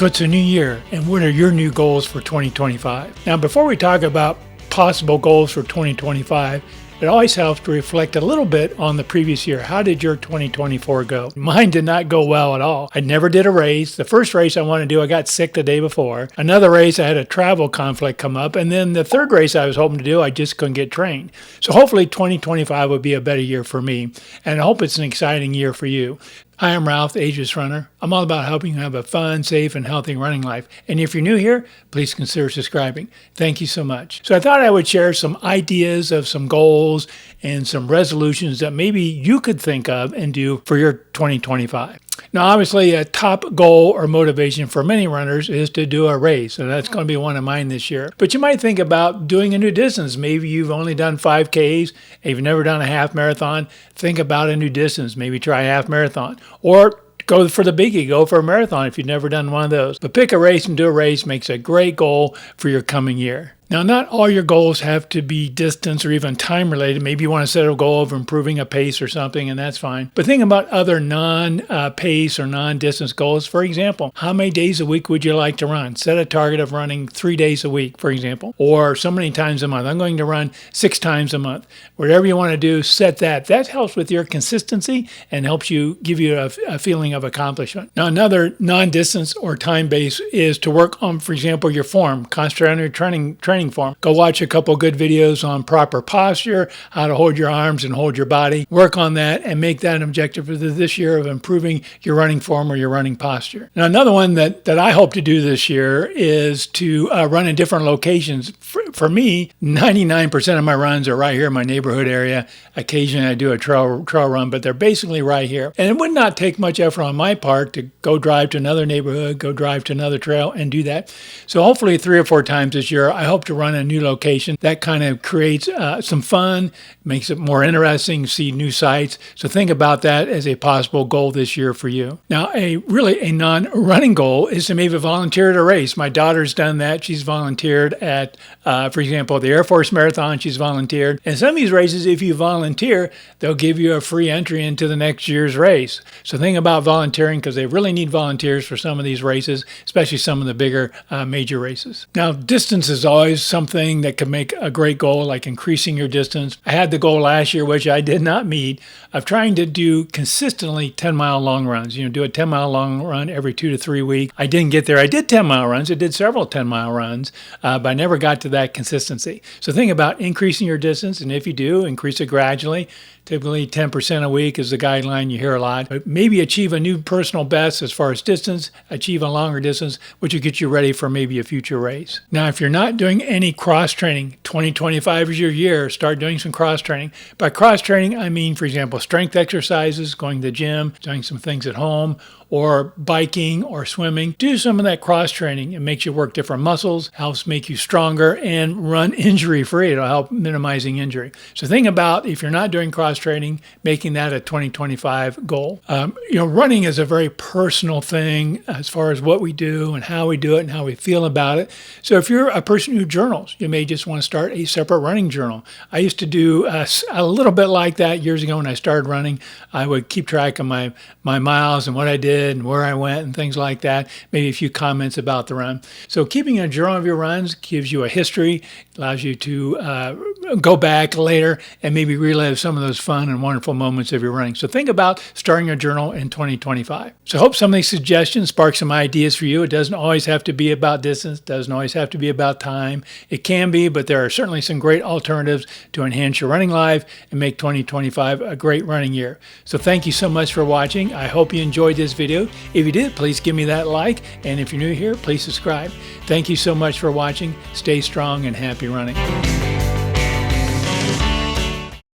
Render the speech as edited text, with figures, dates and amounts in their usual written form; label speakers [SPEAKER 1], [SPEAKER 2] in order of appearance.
[SPEAKER 1] So it's a new year, and what are your new goals for 2025? Now, before we talk about possible goals for 2025, it always helps to reflect a little bit on the previous year. How did your 2024 go? Mine did not go well at all. I never did a race. The first race I wanted to do, I got sick the day before. Another race, I had a travel conflict come up. And then the third race I was hoping to do, I just couldn't get trained. So hopefully 2025 will be a better year for me. And I hope it's an exciting year for you. Hi, I'm Ralph, the Ageless Runner. I'm all about helping you have a fun, safe, and healthy running life. And if you're new here, please consider subscribing. Thank you so much. So I thought I would share some ideas of some goals and some resolutions that maybe you could think of and do for your 2025. Now, obviously, a top goal or motivation for many runners is to do a race, and that's going to be one of mine this year. But you might think about doing a new distance. Maybe you've only done 5Ks, and you've never done a half marathon. Think about a new distance. Maybe try a half marathon. Or go for the biggie, go for a marathon if you've never done one of those. But pick a race and do a race makes a great goal for your coming year. Now, not all your goals have to be distance or even time related. Maybe you want to set a goal of improving a pace or something, and that's fine. But think about other non-pace or non-distance goals. For example, how many days a week would you like to run? Set a target of running 3 days a week, for example, or so many times a month. I'm going to run 6 times a month. Whatever you want to do, set that. That helps with your consistency and helps you give you a feeling of accomplishment. Now, another non-distance or time-based is to work on, for example, your form. Concentrate on your training form. Go watch a couple good videos on proper posture, how to hold your arms and hold your body. Work on that and make that an objective for this year of improving your running form or your running posture. Now, another one that I hope to do this year is to run in different locations. For me, 99% of my runs are right here in my neighborhood area. Occasionally I do a trail run, but they're basically right here. And it would not take much effort on my part to go drive to another neighborhood, go drive to another trail and do that. So hopefully 3 or 4 times this year, I hope to run a new location. That kind of creates some fun, makes it more interesting, see new sights. So think about that as a possible goal this year for you. Now, a non-running goal is to maybe volunteer at a race. My daughter's done that. She's volunteered at, for example, the Air Force Marathon. She's volunteered. And some of these races, if you volunteer, they'll give you a free entry into the next year's race. So think about volunteering because they really need volunteers for some of these races, especially some of the bigger major races. Now, distance is always something that can make a great goal, like increasing your distance. I had the goal last year, which I did not meet, of trying to do consistently 10-mile long runs. Do a 10-mile long run every 2 to 3 weeks. I didn't get there. I did 10-mile runs. I did several 10-mile runs, but I never got to that consistency. So think about increasing your distance, and if you do, increase it gradually. Typically 10% a week is the guideline you hear a lot. But maybe achieve a new personal best as far as distance, achieve a longer distance, which will get you ready for maybe a future race. Now, if you're not doing any cross training, 2025 is your year. Start doing some cross training. By cross training, I mean, for example, strength exercises, going to the gym, doing some things at home, or biking or swimming. Do some of that cross training. It makes you work different muscles, helps make you stronger, and run injury-free. It'll help minimizing injury. So think about, if you're not doing cross training, making that a 2025 goal. Running is a very personal thing as far as what we do and how we do it and how we feel about it. So if you're a person who journals, you may just want to start a separate running journal. I used to do a little bit like that years ago when I started running. I would keep track of my miles and what I did and where I went and things like that. Maybe a few comments about the run. So keeping a journal of your runs gives you a history, allows you to go back later and maybe relive some of those fun and wonderful moments of your running. So think about starting a journal in 2025. So I hope some of these suggestions spark some ideas for you. It doesn't always have to be about distance, doesn't always have to be about time. It can be, but there are certainly some great alternatives to enhance your running life and make 2025 a great running year. So thank you so much for watching. I hope you enjoyed this video. If you did, please give me that like. And if you're new here, please subscribe. Thank you so much for watching. Stay strong and happy running.